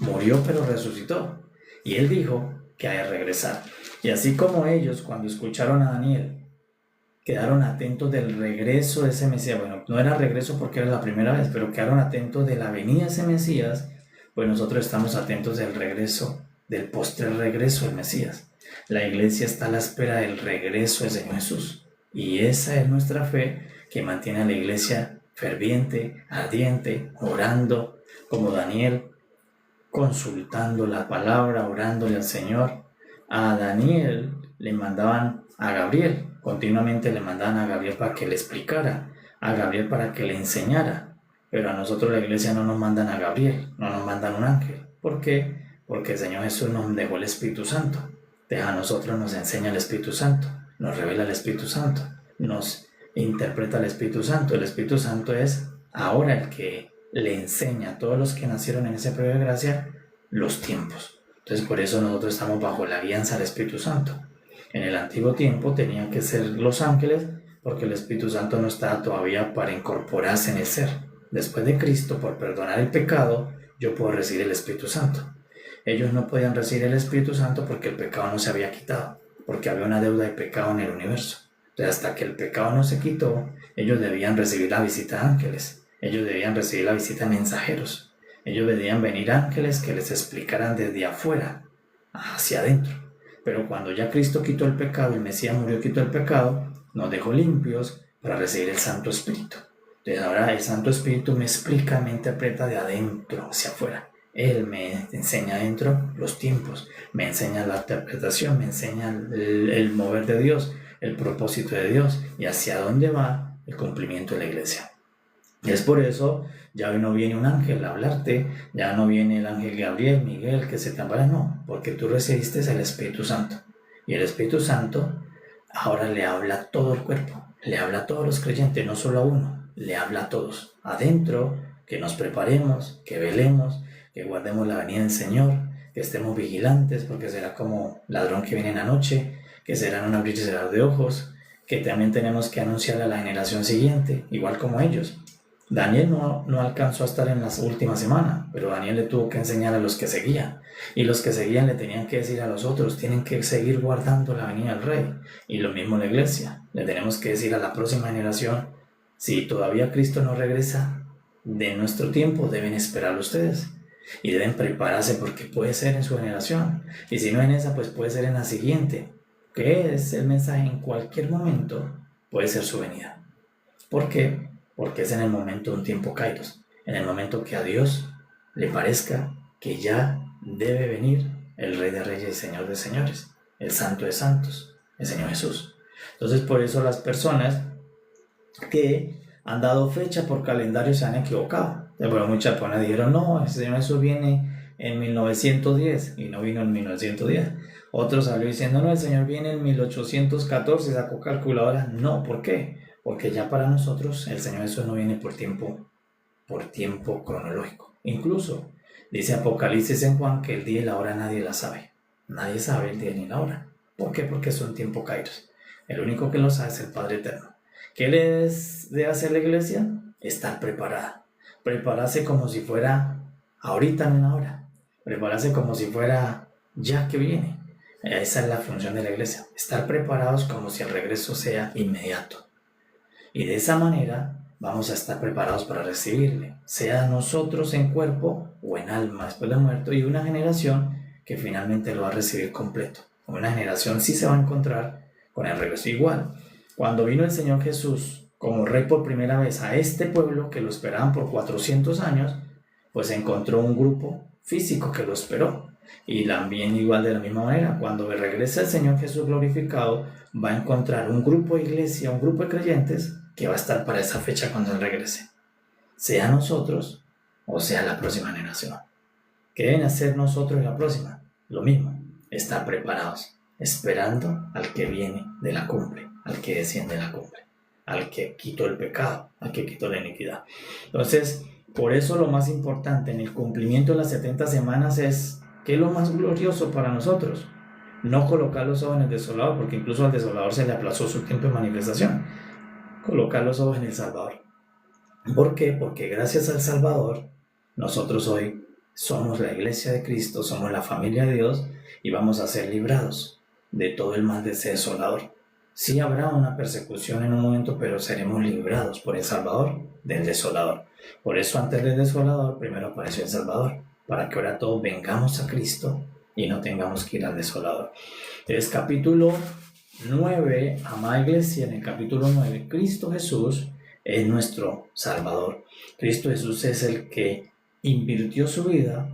murió pero resucitó. Y Él dijo que ha de regresar. Y así como ellos, cuando escucharon a Daniel, quedaron atentos del regreso de ese Mesías. Bueno, no era regreso porque era la primera vez, pero quedaron atentos de la venida de ese Mesías. Pues nosotros estamos atentos del regreso, del postre regreso del Mesías. La iglesia está a la espera del regreso del Señor Jesús. Y esa es nuestra fe que mantiene a la iglesia ferviente, ardiente, orando, como Daniel, consultando la palabra, orándole al Señor. A Daniel le mandaban a Gabriel, continuamente le mandaban a Gabriel para que le explicara, a Gabriel para que le enseñara. Pero a nosotros la iglesia no nos mandan a Gabriel, no nos mandan un ángel. ¿Por qué? Porque el Señor Jesús nos dejó el Espíritu Santo. A nosotros nos enseña el Espíritu Santo, nos revela el Espíritu Santo, nos interpreta el Espíritu Santo. El Espíritu Santo es ahora el que le enseña a todos los que nacieron en ese periodo de gracia los tiempos. Entonces por eso nosotros estamos bajo la guianza del Espíritu Santo. En el antiguo tiempo tenían que ser los ángeles porque el Espíritu Santo no estaba todavía para incorporarse en el ser. Después de Cristo, por perdonar el pecado, yo puedo recibir el Espíritu Santo. Ellos no podían recibir el Espíritu Santo porque el pecado no se había quitado, porque había una deuda de pecado en el universo. Entonces, hasta que el pecado no se quitó, ellos debían recibir la visita de ángeles, ellos debían recibir la visita de mensajeros, ellos debían venir ángeles que les explicaran desde afuera hacia adentro. Pero cuando ya Cristo quitó el pecado, el Mesías murió y quitó el pecado, nos dejó limpios para recibir el Santo Espíritu. Entonces ahora el Santo Espíritu me explica, me interpreta de adentro hacia afuera. Él me enseña adentro los tiempos, me enseña la interpretación, me enseña el mover de Dios, el propósito de Dios y hacia dónde va el cumplimiento de la iglesia. Y es por eso, ya hoy no viene un ángel a hablarte, ya no viene el ángel Gabriel, Miguel, que se te ampara, no, porque tú recibiste el Espíritu Santo. Y el Espíritu Santo ahora le habla a todo el cuerpo, le habla a todos los creyentes, no solo a uno, le habla a todos. Adentro, que nos preparemos, que velemos, que guardemos la venida del Señor, que estemos vigilantes, porque será como ladrón que viene en la noche, que serán un abrir y cerrar de ojos, que también tenemos que anunciarle a la generación siguiente, igual como ellos. Daniel no alcanzó a estar en la última semana, pero Daniel le tuvo que enseñar a los que seguían, y los que seguían le tenían que decir a los otros, tienen que seguir guardando la venida del Rey, y lo mismo la iglesia, le tenemos que decir a la próxima generación, si todavía Cristo no regresa de nuestro tiempo, deben esperar ustedes, y deben prepararse porque puede ser en su generación, y si no en esa, pues puede ser en la siguiente, que es el mensaje en cualquier momento, puede ser su venida. ¿Por qué? Porque es en el momento de un tiempo kairos, en el momento que a Dios le parezca que ya debe venir el Rey de Reyes y Señor de Señores, el Santo de Santos, el Señor Jesús. Entonces por eso las personas que han dado fecha por calendario se han equivocado. Pero muchas personas dijeron, no, el Señor Jesús viene en 1910 y no vino en 1910. Otros salió diciendo, no, el Señor viene en 1814, sacó calculadora. No, ¿por qué? Porque ya para nosotros el Señor Jesús no viene por tiempo cronológico. Incluso dice Apocalipsis en Juan que el día y la hora nadie la sabe. Nadie sabe el día ni la hora. ¿Por qué? Porque es un tiempo kairos. El único que lo sabe es el Padre Eterno. ¿Qué les debe hacer la iglesia? Estar preparada. Prepararse como si fuera ahorita en una hora. Prepararse como si fuera ya que viene. Esa es la función de la iglesia. Estar preparados como si el regreso sea inmediato. Y de esa manera vamos a estar preparados para recibirle, sea nosotros en cuerpo o en alma después de muerto, y una generación que finalmente lo va a recibir completo. Una generación sí se va a encontrar con el regreso. Igual, cuando vino el Señor Jesús como Rey por primera vez a este pueblo que lo esperaban por 400 años, pues encontró un grupo físico que lo esperó. Y también igual de la misma manera, cuando regrese el Señor Jesús glorificado, va a encontrar un grupo de iglesia, un grupo de creyentes que va a estar para esa fecha cuando Él regrese. Sea nosotros o sea la próxima generación. ¿Qué deben hacer nosotros en la próxima? Lo mismo, estar preparados, esperando al que viene de la cumbre, al que desciende de la cumbre, al que quitó el pecado, al que quitó la iniquidad. Entonces, por eso lo más importante en el cumplimiento de las 70 semanas es, ¿qué es lo más glorioso para nosotros? No colocar los ojos en el desolador, porque incluso al desolador se le aplazó su tiempo de manifestación. Colocar los ojos en el Salvador. ¿Por qué? Porque gracias al Salvador, nosotros hoy somos la iglesia de Cristo, somos la familia de Dios y vamos a ser librados de todo el mal de ese desolador. Sí habrá una persecución en un momento, pero seremos librados por el Salvador del desolador. Por eso antes del desolador, primero apareció el Salvador, para que ahora todos vengamos a Cristo y no tengamos que ir al desolador. Entonces, capítulo 9, amada iglesia, en el capítulo 9, Cristo Jesús es nuestro Salvador. Cristo Jesús es el que invirtió su vida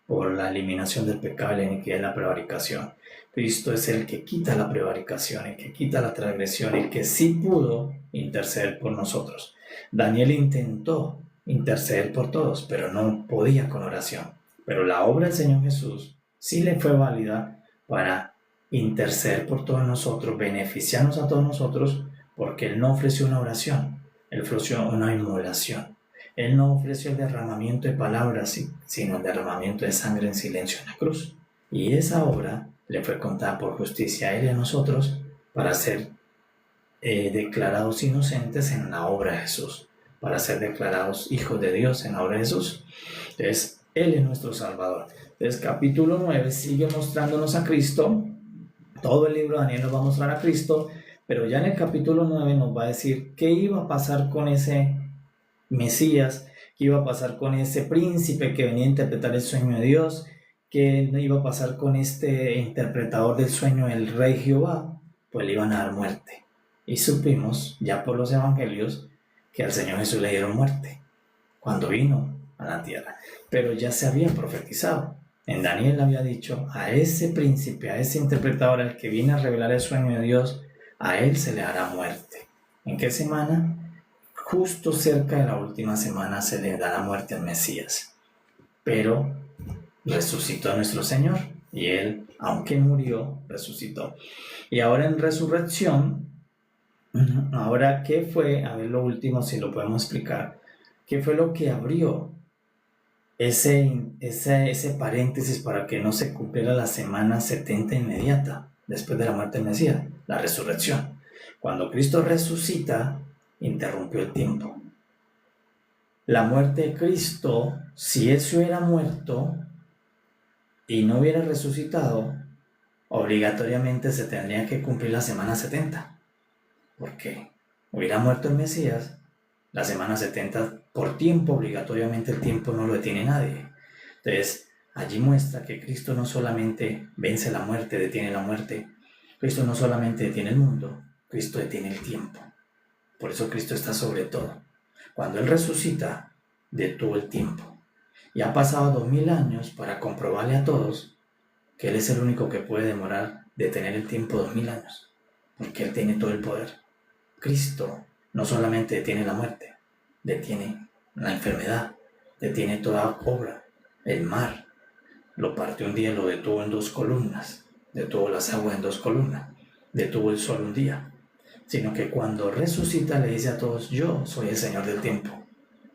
por la eliminación del pecado, la iniquidad y la prevaricación. Cristo es el que quita la prevaricación, el que quita la transgresión, el que sí pudo interceder por nosotros. Daniel intentó interceder por todos, pero no podía con oración. Pero la obra del Señor Jesús sí le fue válida para interceder por todos nosotros, beneficiarnos a todos nosotros, porque Él no ofreció una oración, Él ofreció una inmolación. Él no ofreció el derramamiento de palabras, sino el derramamiento de sangre en silencio en la cruz. Y esa obra le fue contada por justicia a Él y a nosotros para ser declarados inocentes en la obra de Jesús, para ser declarados hijos de Dios en la obra de Jesús. Entonces, Él es nuestro Salvador. Entonces, capítulo 9 sigue mostrándonos a Cristo. Todo el libro de Daniel nos va a mostrar a Cristo, pero ya en el capítulo 9 nos va a decir qué iba a pasar con ese Mesías, qué iba a pasar con ese príncipe que venía a interpretar el sueño de Dios, qué iba a pasar con este interpretador del sueño, el rey Jehová. Pues le iban a dar muerte. Y supimos, ya por los evangelios, que al Señor Jesús le dieron muerte cuando vino a la tierra. Pero ya se había profetizado. En Daniel había dicho, a ese príncipe, a ese interpretador, al que viene a revelar el sueño de Dios, a él se le hará muerte. ¿En qué semana? Justo cerca de la última semana se le dará muerte al Mesías. Pero resucitó nuestro Señor, y él, aunque murió, resucitó. Y ahora en resurrección, ahora ¿qué fue? A ver lo último, si lo podemos explicar. ¿Qué fue lo que abrió ese paréntesis para que no se cumpliera la semana 70 inmediata después de la muerte del Mesías? La resurrección. Cuando Cristo resucita, interrumpió el tiempo. La muerte de Cristo, si Él se hubiera muerto y no hubiera resucitado, obligatoriamente se tendría que cumplir la semana 70. Porque hubiera muerto el Mesías, la semana 70 por tiempo, obligatoriamente el tiempo no lo detiene nadie. Entonces, allí muestra que Cristo no solamente vence la muerte, detiene la muerte. Cristo no solamente detiene el mundo, Cristo detiene el tiempo. Por eso Cristo está sobre todo. Cuando Él resucita, detuvo el tiempo. Y ha pasado 2000 años para comprobarle a todos que Él es el único que puede detener el tiempo 2000 años. Porque Él tiene todo el poder. Cristo no solamente detiene la muerte, detiene la enfermedad, detiene toda obra. El mar lo partió un día y lo detuvo en 2 columnas. Detuvo las aguas en 2 columnas. Detuvo el sol un día. Sino que cuando resucita le dice a todos, yo soy el Señor del tiempo.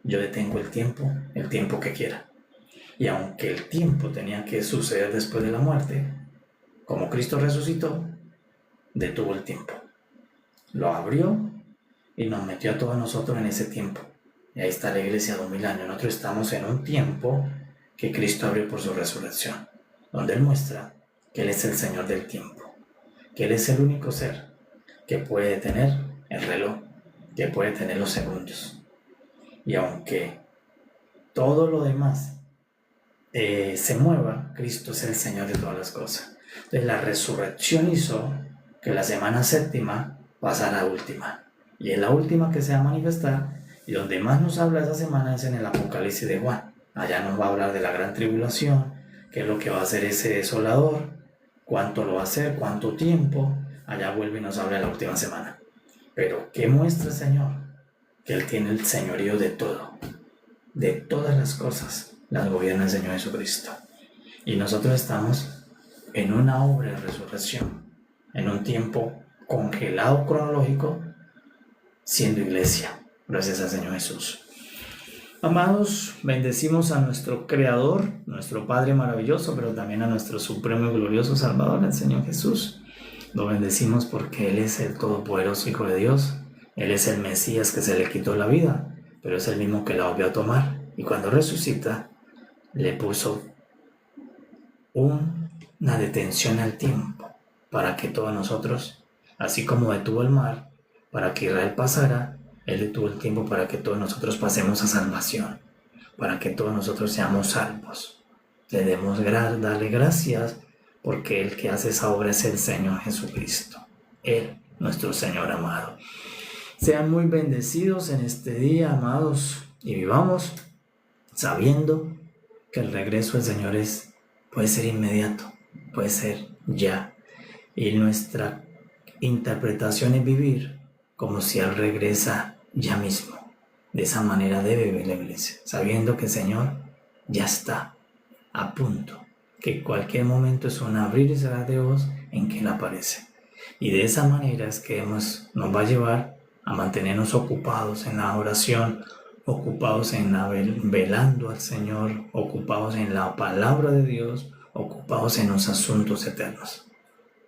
Yo detengo el tiempo que quiera. Y aunque el tiempo tenía que suceder después de la muerte, como Cristo resucitó, detuvo el tiempo. Lo abrió y nos metió a todos nosotros en ese tiempo. Y ahí está la iglesia 2000 años. Nosotros estamos en un tiempo que Cristo abrió por su resurrección, donde Él muestra que Él es el Señor del tiempo, que Él es el único ser que puede detener el reloj, que puede tener los segundos. Y aunque todo lo demás se mueva, Cristo es el Señor de todas las cosas. Entonces la resurrección hizo que la semana 7 pasara a última. Y es la última que se va a manifestar, y donde más nos habla esa semana es en el Apocalipsis de Juan. Allá nos va a hablar de la gran tribulación, qué es lo que va a hacer ese desolador, cuánto lo va a hacer, cuánto tiempo. Allá vuelve y nos habla de la última semana. Pero ¿qué muestra el Señor? Que Él tiene el señorío de todo, de todas las cosas las gobierna el Señor Jesucristo. Y nosotros estamos en una obra de resurrección, en un tiempo congelado cronológico, siendo iglesia, gracias al Señor Jesús. Amados, bendecimos a nuestro Creador, nuestro Padre maravilloso, pero también a nuestro supremo y glorioso Salvador, el Señor Jesús. Lo bendecimos porque Él es el todopoderoso Hijo de Dios. Él es el Mesías que se le quitó la vida, pero es el mismo que la volvió a tomar. Y cuando resucita, le puso una detención al tiempo para que todos nosotros, así como detuvo el mar para que Israel pasara, Él detuvo el tiempo para que todos nosotros pasemos a salvación, para que todos nosotros seamos salvos. Le debemos darle gracias porque el que hace esa obra es el Señor Jesucristo, Él, nuestro Señor amado. Sean muy bendecidos en este día, amados, y vivamos sabiendo que el regreso del Señor puede ser inmediato, puede ser ya. Y nuestra interpretación es vivir como si Él regresa ya mismo. De esa manera debe vivir la iglesia, sabiendo que el Señor ya está a punto, que cualquier momento es un abrir y cerrar de ojos en que Él aparece. Y de esa manera es que nos va a llevar a mantenernos ocupados en la oración, ocupados en velando al Señor, ocupados en la palabra de Dios, ocupados en los asuntos eternos,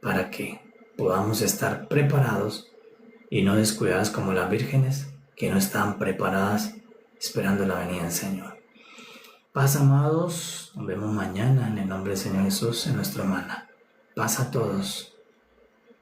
para que podamos estar preparados y no descuidadas como las vírgenes que no están preparadas esperando la venida del Señor. Paz, amados. Nos vemos mañana en el nombre del Señor Jesús en nuestra hermana. Paz a todos.